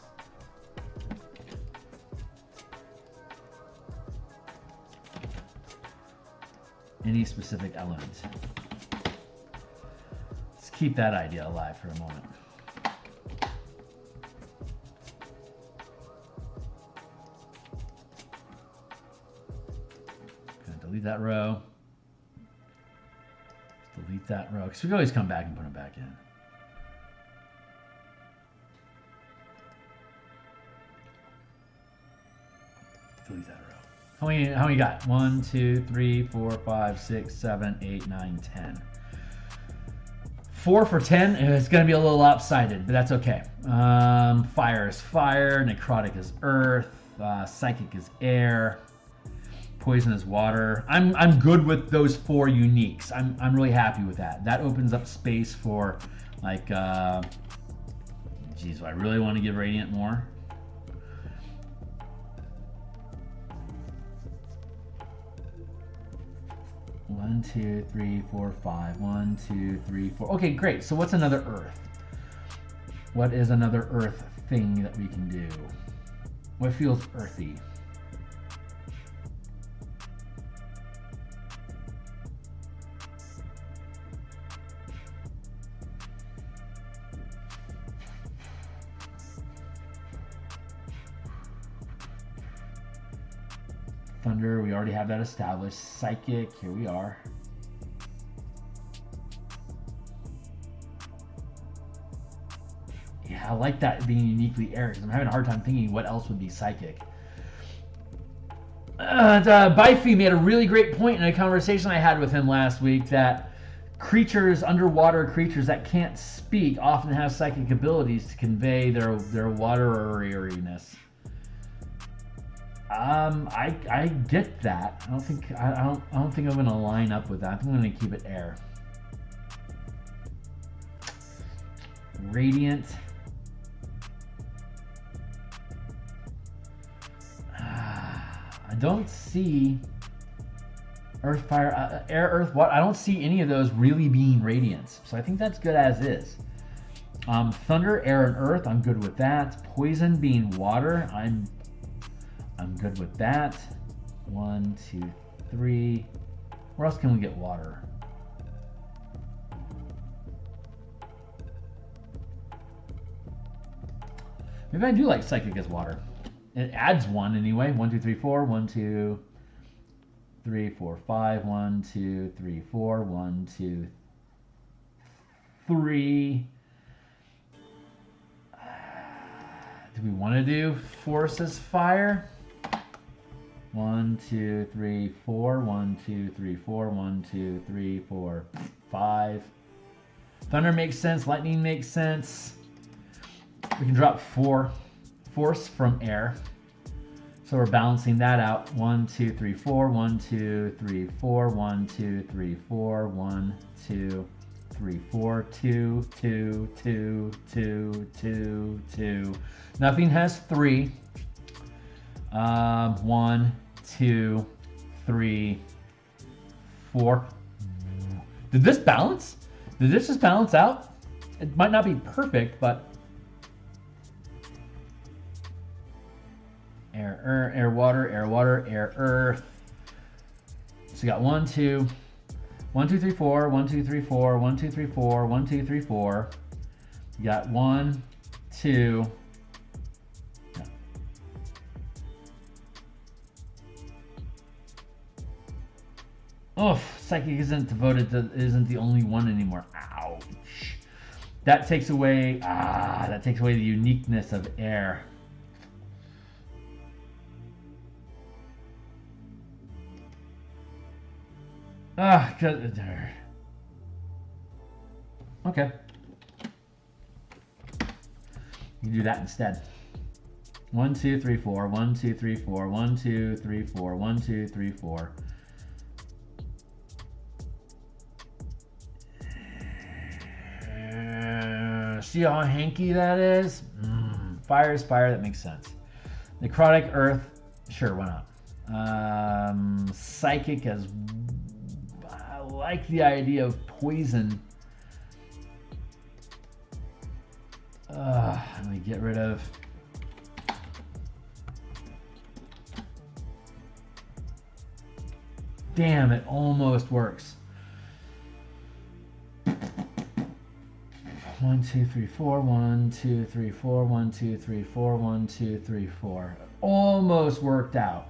Any specific element. Let's keep that idea alive for a moment. Delete that row. Delete that row, because we can always come back and put them back in. Delete that row. How many got? 1, 2, 3, 4, 5, 6, 7, 8, 9, 10. 4 for 10. It's going to be a little lopsided, but that's okay. Fire is fire. Necrotic is earth. Psychic is air. Poison is water. I'm good with those 4 uniques. I'm really happy with that. That opens up space for like geez, do I really want to give Radiant more? One, 2, 3, 4, 5. 1, 2, 3, 4. Okay, great. So what's another earth? What is another earth thing that we can do? What feels earthy? Thunder, we already have that established. Psychic, here we are. Yeah, I like that being uniquely air, because I'm having a hard time thinking what else would be psychic. Bifi made a really great point in a conversation I had with him last week that creatures, underwater creatures that can't speak, often have psychic abilities to convey their watereriness. I get that. I don't think I'm gonna line up with that. I think I'm gonna keep it air. Radiant. I don't see earth, fire, air, earth, water. I don't see any of those really being radiance. So I think that's good as is. Thunder, air, and earth. I'm good with that. Poison being water. I'm good with that. 1, 2, 3. Where else can we get water? Maybe I do like psychic as water. It adds 1 anyway. 1, 2, 3, 4. 1, 2, 3, 4, 5. 1, 2, 3, 4. 1, 2, 3. Do we want to do force as fire? 1, 2, 3, 4. 1, 2, 3, 4. 1, 2, 3, 4, 5. Thunder makes sense. Lightning makes sense. We can drop 4 force from air. So we're balancing that out. 1, 2, 3, 4. 1, 2, 3, 4. 1, 2, 3, 4. 1, 2, 3, 4. 2, 2, 2, 2, 2, 2. Nothing has 3. 1, 2, 3, 4. Did this balance? Did this just balance out? It might not be perfect, but air, water, air, earth. So you got 1, 2, 1, 2, 3, 4, 1, 2, 3, 4, 1, 2, 3, 4, 1, 2, 3, 4. You got 1, 2, Oh, psychic isn't the only one anymore. Ouch. That takes away the uniqueness of air. Okay. You do that instead. 1, 2, 3, 4. 1, 2, 3, 4. 1, 2, 3, 4. 1, 2, 3, 4. See how hanky that is? Fire is fire. That makes sense. Necrotic earth. Sure, why not? Psychic as... I like the idea of poison. Let me get rid of... Damn, it almost works. 1, 2, 3, 4. 1, 2, 3, 4. 1, 2, 3, 4. 1, 2, 3, 4. Almost worked out.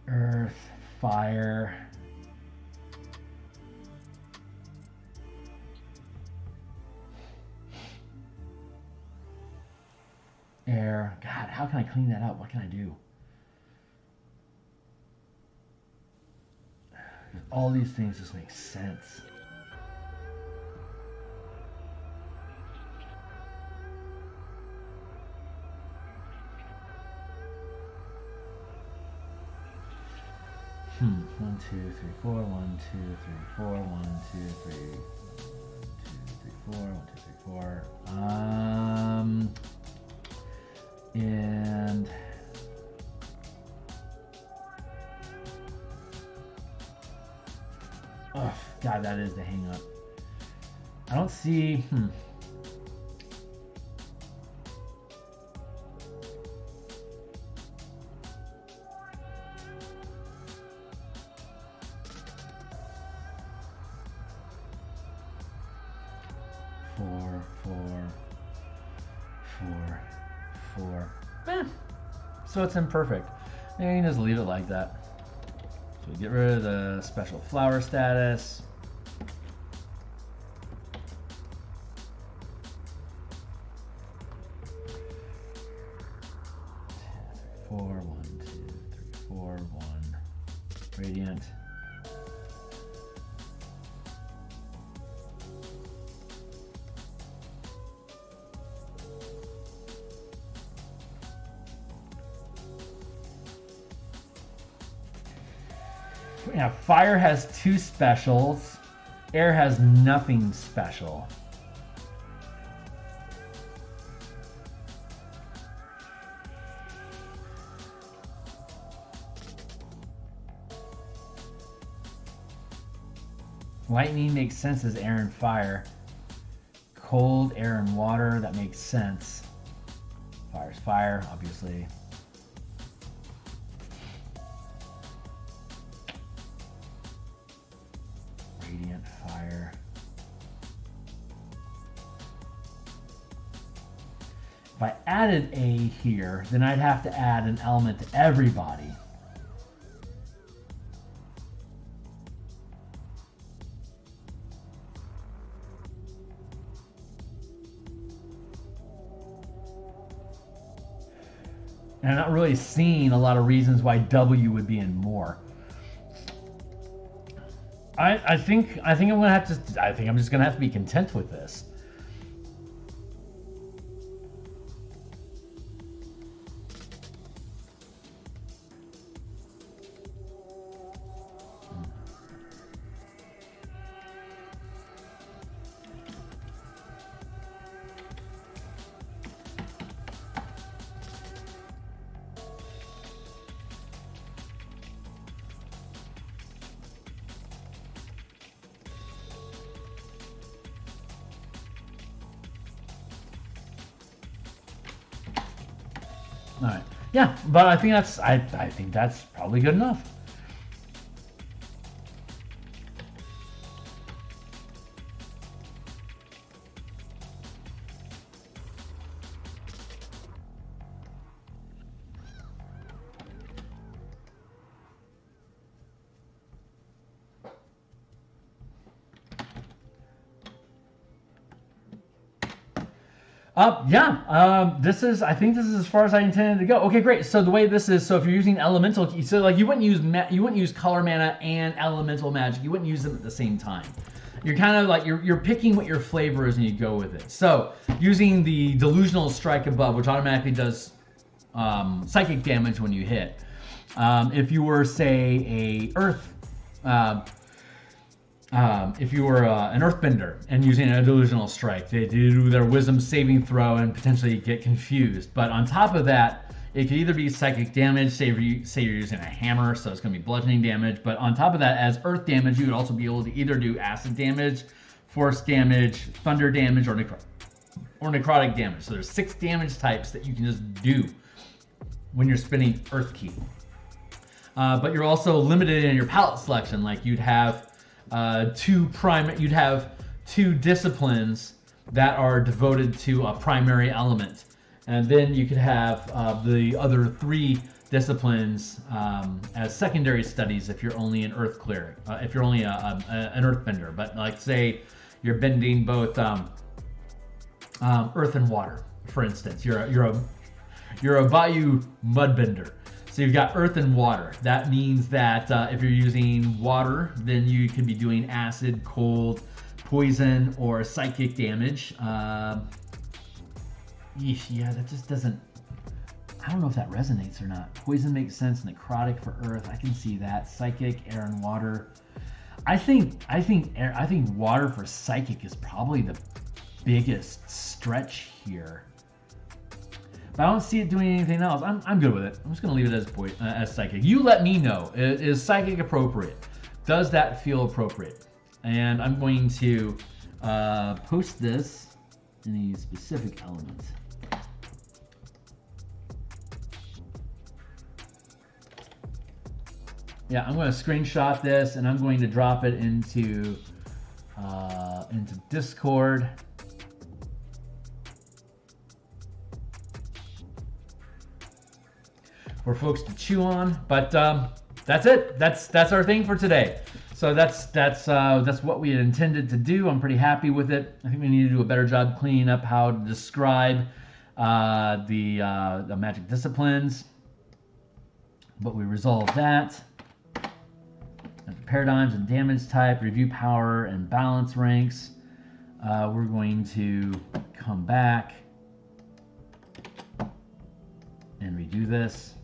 Earth, fire. Air. God, how can I clean that up? What can I do? All these things just make sense. One, 2, 3, 4. 1, 2, 3, 4. 1, 2, 3. 1, 2, 3, 4. 1, 2, 3, 4. And oh God, that is the hang up. I don't see. 4, 4, 4, 4. So it's imperfect. And you can just leave it like that. So get rid of the special flower status. Four, 1, 2, 3, 4, 1. Radiant. Yeah, fire has 2 specials. Air has nothing special. Lightning makes sense as air and fire. Cold, air, and water, that makes sense. Fire's fire, obviously. Radiant fire. If I added A here, then I'd have to add an element to everybody. And I'm not really seeing a lot of reasons why W would be in more. I think I'm gonna have to. I think I'm just gonna have to be content with this. All right. Yeah, but I think that's I think that's probably good enough. This is, I think this is as far as I intended to go. Okay, great. So the way this is, so if you're using elemental, so like you wouldn't use color mana and elemental magic. You wouldn't use them at the same time. You're kind of like, you're picking what your flavor is and you go with it. So using the delusional strike above, which automatically does psychic damage when you hit. If you were, say, a earth, if you were an earthbender and using a delusional strike, they do their wisdom saving throw and potentially get confused. But on top of that, it could either be psychic damage, say you're using a hammer, so it's going to be bludgeoning damage. But on top of that, as earth damage, you would also be able to either do acid damage, force damage, thunder damage, or necrotic damage. So there's 6 damage types that you can just do when you're spinning Earth Key. But you're also limited in your palette selection. Like you'd have you'd have 2 disciplines that are devoted to a primary element. And then you could have the other 3 disciplines as secondary studies if you're only an earth cleric, if you're only an earthbender. But like say you're bending both earth and water, for instance. You're a Bayou mudbender. So you've got earth and water. That means that if you're using water, then you could be doing acid, cold, poison, or psychic damage. Yeah, that just doesn't. I don't know if that resonates or not. Poison makes sense. Necrotic for earth, I can see that. Psychic, air, and water. I think water for psychic is probably the biggest stretch here. But I don't see it doing anything else. I'm good with it. I'm just gonna leave it as psychic. You let me know. Is psychic appropriate? Does that feel appropriate? And I'm going to post this in a specific element. Yeah, I'm going to screenshot this and I'm going to drop it into Discord. For folks to chew on, but that's it. That's our thing for today. So that's what we had intended to do. I'm pretty happy with it. I think we need to do a better job cleaning up how to describe the magic disciplines, but we resolved that. Paradigms and damage type, review power and balance ranks. We're going to come back and redo this.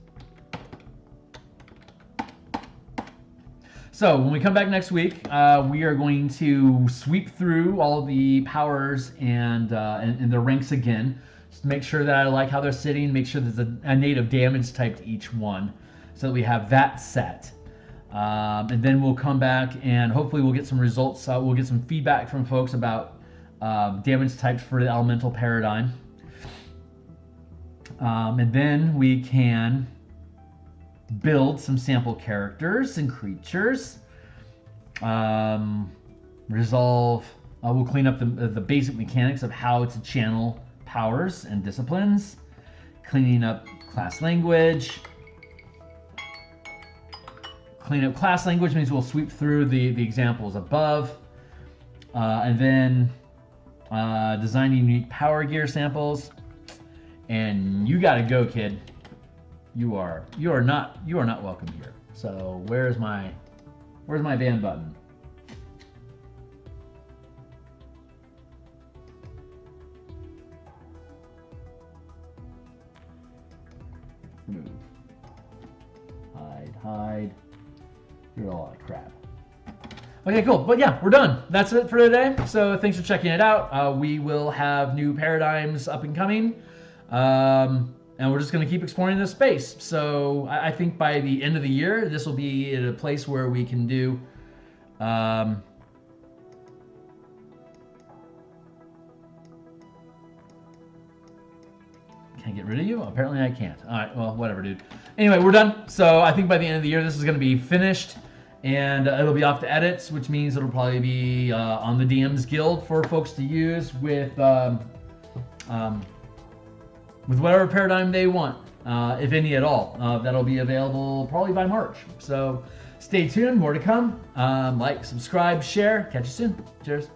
So when we come back next week, we are going to sweep through all the powers and their ranks again, just to make sure that I like how they're sitting, make sure there's a native damage type to each one, so that we have that set. And then we'll come back and hopefully we'll get some results. We'll get some feedback from folks about damage types for the elemental paradigm. And then we can build some sample characters and creatures. Resolve. We'll clean up the basic mechanics of how to channel powers and disciplines. Cleaning up class language. Clean up class language means we'll sweep through the examples above. And then designing unique power gear samples. And you gotta go, kid. You are not welcome here. So where's my ban button? Move. Hide. You're a lot of crap. Okay, cool. But yeah, we're done. That's it for today. So thanks for checking it out. We will have new paradigms up and coming. And we're just going to keep exploring this space. So I think by the end of the year, this will be at a place where we can do... Can I get rid of you? Apparently I can't. All right, well, whatever, dude. Anyway, we're done. So I think by the end of the year, this is going to be finished. And it'll be off to edits, which means it'll probably be on the DMsGuild for folks to use with whatever paradigm they want, if any at all. That'll be available probably by March. So stay tuned, more to come. Like, subscribe, share. Catch you soon. Cheers.